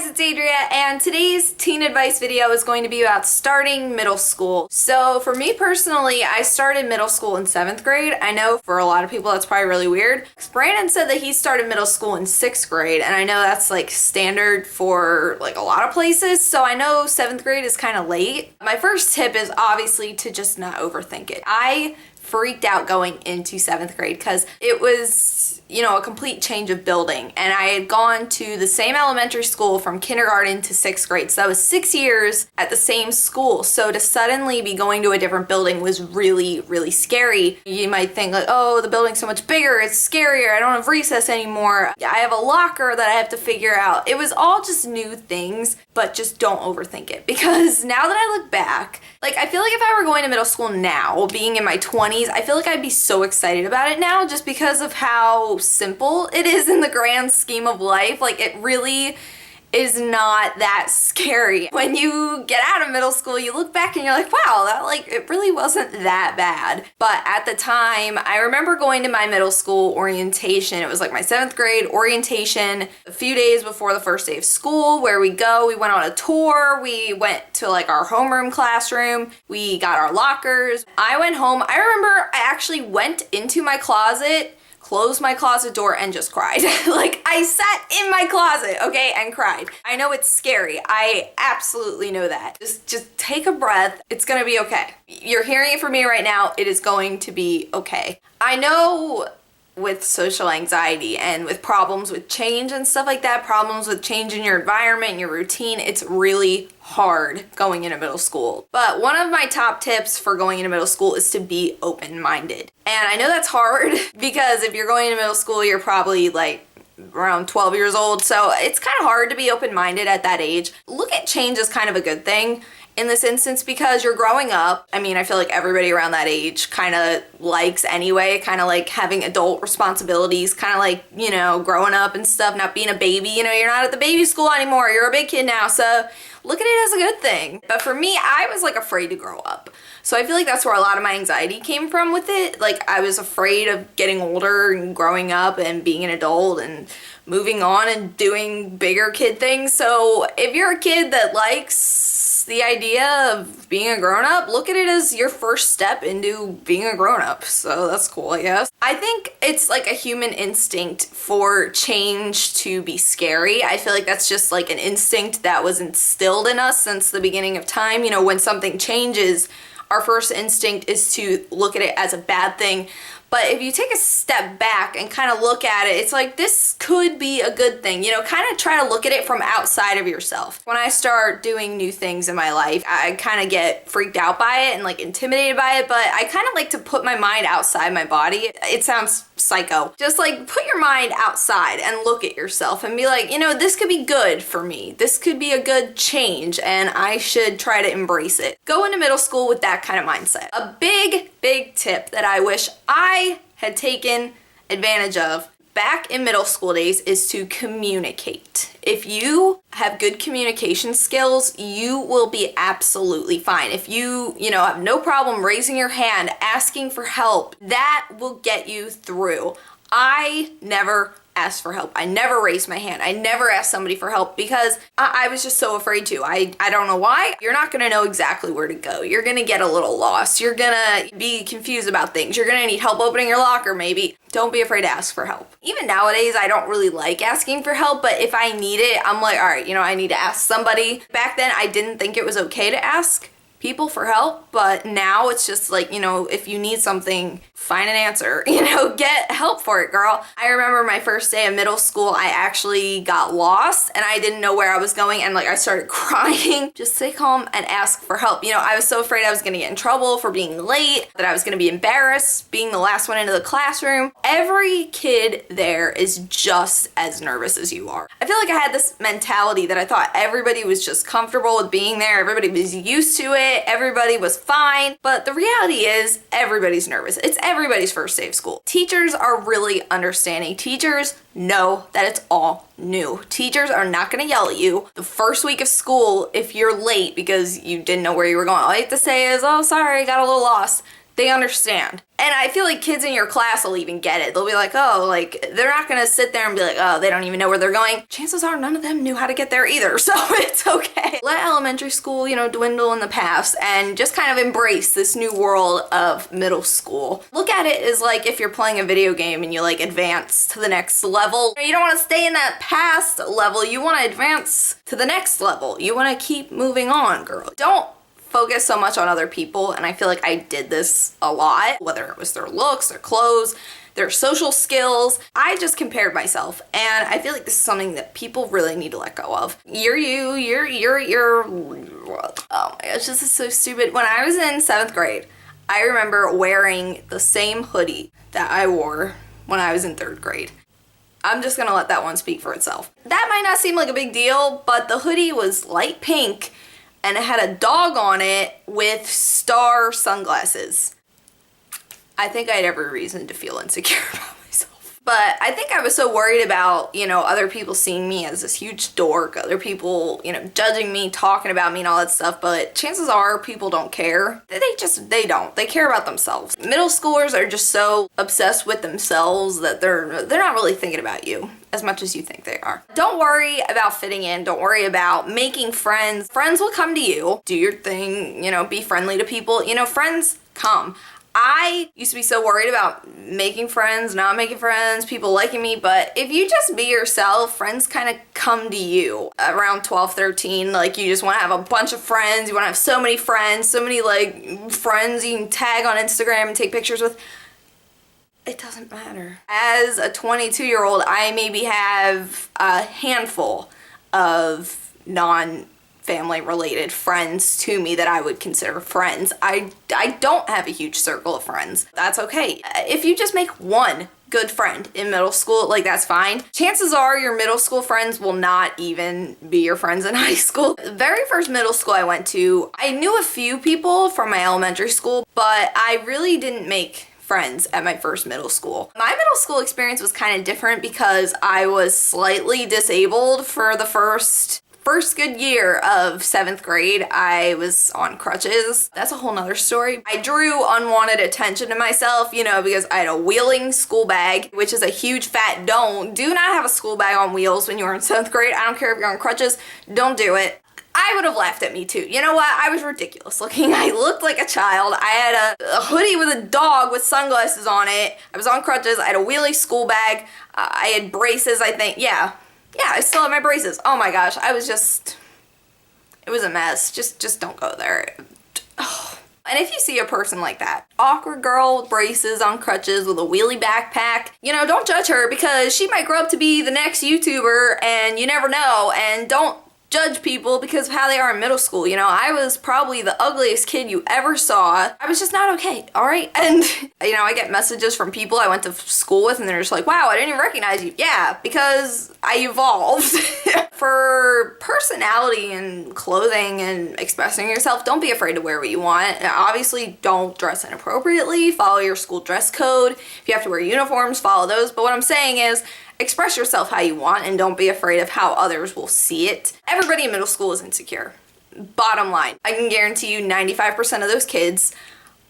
guys, it's Adria, and today's teen advice video is going to be about starting middle school. So for me personally, I started middle school in 7th grade. I know for a lot of people that's probably really weird. Brandon said that he started middle school in 6th grade, and I know that's like standard for like a lot of places, so I know 7th grade is kind of late. My first tip is obviously to just not overthink it. I freaked out going into 7th grade because it was, you know, a complete change of building, and I had gone to the same elementary school from kindergarten to 6th grade, so that was 6 years at the same school. So to suddenly be going to a different building was really, really scary. You might think like, oh, the building's so much bigger, it's scarier, I don't have recess anymore, I have a locker that I have to figure out. It was all just new things, but just don't overthink it, because now that I look back, like, I feel like if I were going to middle school now, being in my 20s, I feel like I'd be so excited about it now just because of how simple it is in the grand scheme of life. Like, it really is not that scary. When you get out of middle school, you look back and you're like, wow, that it really wasn't that bad. But at the time, I remember going to my middle school orientation. It was like my 7th grade orientation a few days before the first day of school, where we went on a tour, we went to like our homeroom classroom, we got our lockers. I went home. I remember I actually went into my closet, closed my closet door, and just cried. Like, I sat in my closet, okay, and cried. I know it's scary. I absolutely know that. Just take a breath. It's gonna be okay. You're hearing it from me right now. It is going to be okay. I know with social anxiety and with problems with change and stuff like that, problems with change in your environment and your routine, it's really hard going into middle school. But one of my top tips for going into middle school is to be open-minded. And I know that's hard because if you're going into middle school, you're probably like around 12 years old, so it's kind of hard to be open-minded at that age. Look at change as kind of a good thing in this instance because you're growing up. I mean, I feel like everybody around that age kind of likes anyway, kind of like having adult responsibilities, kind of like, you know, growing up and stuff, not being a baby. You know, you're not at the baby school anymore, you're a big kid now, so look at it as a good thing. But for me, I was like afraid to grow up. So I feel like that's where a lot of my anxiety came from with it. Like, I was afraid of getting older and growing up and being an adult and moving on and doing bigger kid things. So if you're a kid that likes the idea of being a grown-up, look at it as your first step into being a grown-up. So that's cool, I guess. I think it's like a human instinct for change to be scary. I feel like that's just like an instinct that was instilled in us since the beginning of time. You know, when something changes, our first instinct is to look at it as a bad thing. But if you take a step back and kind of look at it, it's like, this could be a good thing. You know, kind of try to look at it from outside of yourself. When I start doing new things in my life, I kind of get freaked out by it and like intimidated by it, but I kind of like to put my mind outside my body. It sounds psycho. Just like put your mind outside and look at yourself and be like, you know, this could be good for me. This could be a good change and I should try to embrace it. Go into middle school with that kind of mindset. A big tip that I wish I had taken advantage of back in middle school days is to communicate. If you have good communication skills, you will be absolutely fine. If you know, have no problem raising your hand, asking for help, that will get you through. I never asked for help. I never raised my hand. I never asked somebody for help because I was just so afraid to. I don't know why. You're not gonna know exactly where to go. You're gonna get a little lost. You're gonna be confused about things. You're gonna need help opening your locker maybe. Don't be afraid to ask for help. Even nowadays, I don't really like asking for help, but if I need it, I'm like, all right, you know, I need to ask somebody. Back then, I didn't think it was okay to ask people for help, but now it's just like, you know, if you need something, find an answer, you know, get help for it, girl. I remember my first day of middle school, I actually got lost and I didn't know where I was going, and like I started crying. Just stay calm and ask for help. You know, I was so afraid I was gonna get in trouble for being late, that I was gonna be embarrassed being the last one into the classroom. Every kid there is just as nervous as you are. I feel like I had this mentality that I thought everybody was just comfortable with being there, everybody was used to it, everybody was fine, but the reality is everybody's nervous. It's everybody's first day of school. Teachers are really understanding. Teachers know that it's all new. Teachers are not gonna yell at you the first week of school if you're late because you didn't know where you were going. All you have to say is, oh, sorry, got a little lost. They understand. And I feel like kids in your class will even get it. They'll be like, oh, like, they're not gonna sit there and be like, oh, they don't even know where they're going. Chances are none of them knew how to get there either, so it's okay. Let elementary school, you know, dwindle in the past and just kind of embrace this new world of middle school. Look at it as like if you're playing a video game and you like advance to the next level. You don't wanna stay in that past level, you wanna advance to the next level. You wanna keep moving on, girl. Don't focus so much on other people, and I feel like I did this a lot, whether it was their looks, their clothes, their social skills. I just compared myself, and I feel like this is something that people really need to let go of. You're oh my gosh, this is so stupid. When I was in 7th grade, I remember wearing the same hoodie that I wore when I was in 3rd grade. I'm just gonna let that one speak for itself. That might not seem like a big deal, but the hoodie was light pink and it had a dog on it with star sunglasses. I think I had every reason to feel insecure about myself. But I think I was so worried about, you know, other people seeing me as this huge dork, other people, you know, judging me, talking about me and all that stuff, but chances are people don't care. They don't. They care about themselves. Middle schoolers are just so obsessed with themselves that they're not really thinking about you as much as you think they are. Don't worry about fitting in. Don't worry about making friends. Friends will come to you. Do your thing, you know, be friendly to people. You know, friends come. I used to be so worried about making friends, not making friends, people liking me, but if you just be yourself, friends kind of come to you around 12, 13. Like, you just want to have a bunch of friends. You want to have so many friends, so many, like, friends you can tag on Instagram and take pictures with. It doesn't matter. As a 22-year-old, I maybe have a handful of non-family related friends to me that I would consider friends. I don't have a huge circle of friends. That's okay. If you just make one good friend in middle school, like, that's fine. Chances are your middle school friends will not even be your friends in high school. The very first middle school I went to, I knew a few people from my elementary school, but I really didn't make friends at my first middle school. My middle school experience was kind of different because I was slightly disabled for the first good year of 7th grade. I was on crutches. That's a whole nother story. I drew unwanted attention to myself, you know, because I had a wheeling school bag, which is a huge fat don't. Do not have a school bag on wheels when you're in 7th grade. I don't care if you're on crutches. Don't do it. I would have laughed at me too. You know what? I was ridiculous looking. I looked like a child. I had a hoodie with a dog with sunglasses on it. I was on crutches. I had a wheelie school bag. I had braces, I think. Yeah, I still have my braces. Oh my gosh. I was just, it was a mess. Just don't go there. Oh. And if you see a person like that, awkward girl with braces, on crutches, with a wheelie backpack, you know, don't judge her because she might grow up to be the next YouTuber and you never know. And don't judge people because of how they are in middle school. You know, I was probably the ugliest kid you ever saw. I was just not okay, all right? And, you know, I get messages from people I went to school with and they're just like, wow, I didn't even recognize you. Yeah, because I evolved. For personality and clothing and expressing yourself, don't be afraid to wear what you want. Obviously, don't dress inappropriately. Follow your school dress code. If you have to wear uniforms, follow those. But what I'm saying is, express yourself how you want and don't be afraid of how others will see it. Everybody in middle school is insecure. Bottom line, I can guarantee you 95% of those kids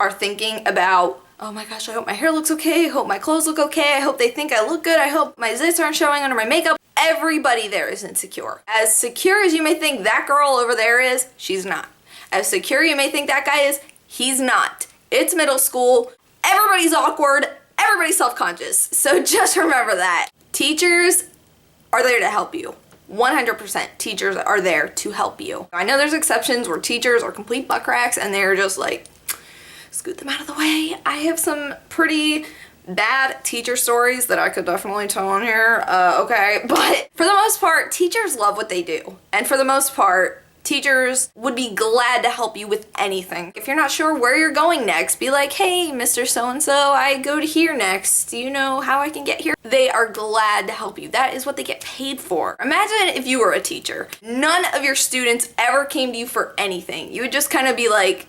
are thinking about, oh my gosh, I hope my hair looks okay, I hope my clothes look okay, I hope they think I look good, I hope my zits aren't showing under my makeup. Everybody there is insecure. As secure as you may think that girl over there is, she's not. As secure you may think that guy is, he's not. It's middle school, everybody's awkward, everybody's self-conscious, so just remember that. Teachers are there to help you. 100% teachers are there to help you. I know there's exceptions where teachers are complete butt cracks and they're just like, scoot them out of the way. I have some pretty bad teacher stories that I could definitely tell on here, okay? But for the most part, teachers love what they do. And for the most part, teachers would be glad to help you with anything. If you're not sure where you're going next, be like, hey, Mr. So-and-so, I go to here next. Do you know how I can get here? They are glad to help you. That is what they get paid for. Imagine if you were a teacher. None of your students ever came to you for anything. You would just kind of be like,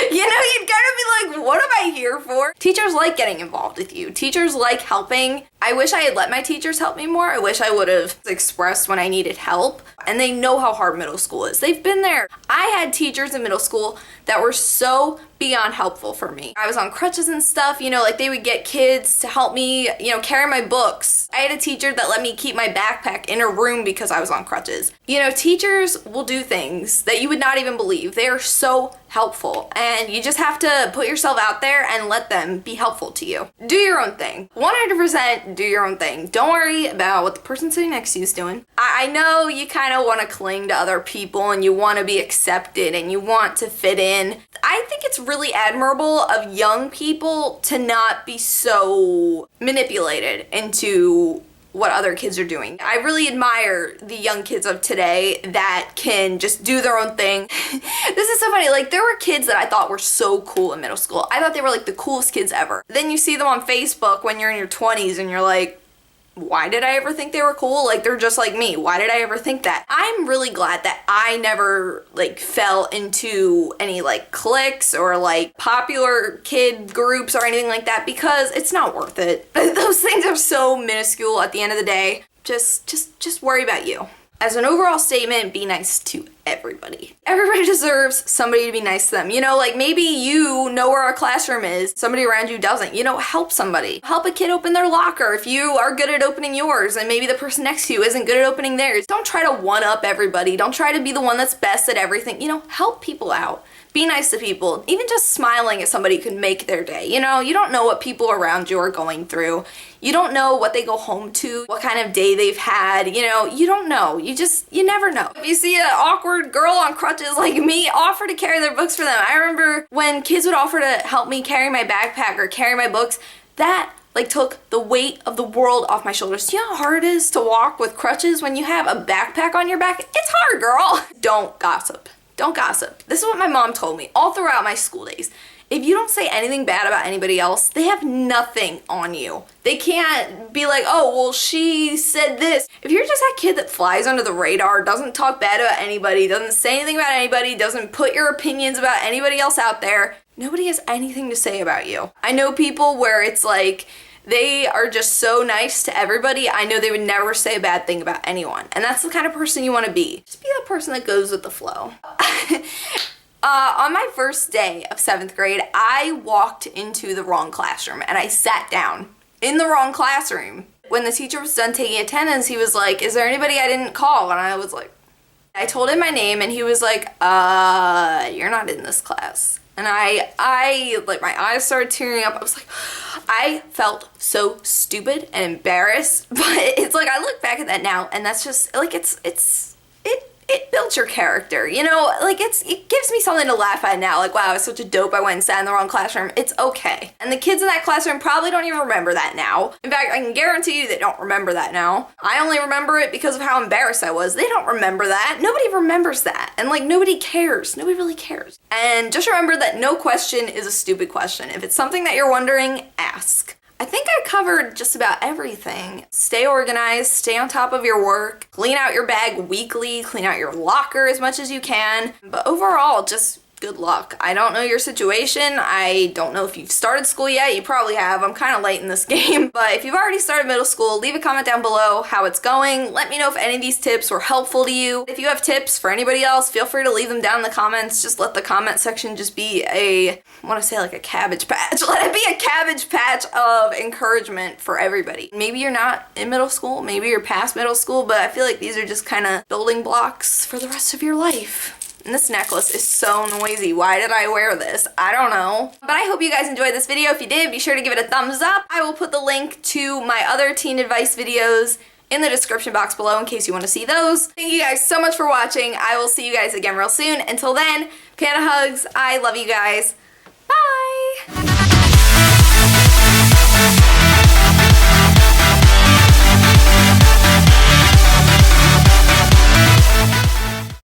You know, you'd kind of be like, what am I here for? Teachers like getting involved with you. Teachers like helping. I wish I had let my teachers help me more. I wish I would have expressed when I needed help. And they know how hard middle school is. They've been there. I had teachers in middle school that were so beyond helpful for me. I was on crutches and stuff, you know, like they would get kids to help me, you know, carry my books. I had a teacher that let me keep my backpack in her room because I was on crutches. You know, teachers will do things that you would not even believe. They are so helpful, and you just have to put yourself out there and let them be helpful to you. Do your own thing. 100% do your own thing. Don't worry about what the person sitting next to you is doing. I know you kind of want to cling to other people and you want to be accepted and you want to fit in. I think it's really admirable of young people to not be so manipulated into what other kids are doing. I really admire the young kids of today that can just do their own thing. This is so funny, like there were kids that I thought were so cool in middle school. I thought they were like the coolest kids ever. Then you see them on Facebook when you're in your 20s and you're like, why did I ever think they were cool? Like, they're just like me. Why did I ever think that? I'm really glad that I never, like, fell into any, like, cliques or, like, popular kid groups or anything like that because it's not worth it. Those things are so minuscule at the end of the day. Just worry about you. As an overall statement, be nice to everybody. Everybody deserves somebody to be nice to them. You know, like maybe you know where a classroom is, somebody around you doesn't. You know, help somebody. Help a kid open their locker if you are good at opening yours and maybe the person next to you isn't good at opening theirs. Don't try to one-up everybody. Don't try to be the one that's best at everything. You know, help people out. Be nice to people. Even just smiling at somebody could make their day. You know, you don't know what people around you are going through. You don't know what they go home to, what kind of day they've had. You know, you don't know. You never know. If you see an awkward girl on crutches like me, offer to carry their books for them. I remember when kids would offer to help me carry my backpack or carry my books, that like took the weight of the world off my shoulders. Do you know how hard it is to walk with crutches when you have a backpack on your back? It's hard, girl. Don't gossip. Don't gossip. This is what my mom told me all throughout my school days. If you don't say anything bad about anybody else, they have nothing on you. They can't be like, oh, well, she said this. If you're just that kid that flies under the radar, doesn't talk bad about anybody, doesn't say anything about anybody, doesn't put your opinions about anybody else out there, nobody has anything to say about you. I know people where it's like, they are just so nice to everybody. I know they would never say a bad thing about anyone. And that's the kind of person you want to be. Just be that person that goes with the flow. On my first day of 7th grade, I walked into the wrong classroom and I sat down in the wrong classroom. When the teacher was done taking attendance, he was like, is there anybody I didn't call? And I was like, I told him my name and he was like, you're not in this class. And I like my eyes started tearing up. I was like, I felt so stupid and embarrassed, but it's like I look back at that now and that's just like it built your character, you know, like it gives me something to laugh at now. Like, wow, I was such a dope. I went and sat in the wrong classroom. It's okay. And the kids in that classroom probably don't even remember that now. In fact, I can guarantee you they don't remember that now. I only remember it because of how embarrassed I was. They don't remember that. Nobody remembers that. And like, nobody cares. Nobody really cares. And just remember that no question is a stupid question. If it's something that you're wondering, ask. I think I covered just about everything. Stay organized, stay on top of your work, clean out your bag weekly, clean out your locker as much as you can. But overall, just good luck. I don't know your situation. I don't know if you've started school yet. You probably have. I'm kind of late in this game. But if you've already started middle school, leave a comment down below how it's going. Let me know if any of these tips were helpful to you. If you have tips for anybody else, feel free to leave them down in the comments. Just let the comment section just be I want to say like a cabbage patch. Let it be a cabbage patch of encouragement for everybody. Maybe you're not in middle school. Maybe you're past middle school, but I feel like these are just kind of building blocks for the rest of your life. And this necklace is so noisy. Why did I wear this? I don't know. But I hope you guys enjoyed this video. If you did, be sure to give it a thumbs up. I will put the link to my other teen advice videos in the description box below in case you want to see those. Thank you guys so much for watching. I will see you guys again real soon. Until then, panda hugs. I love you guys. Bye!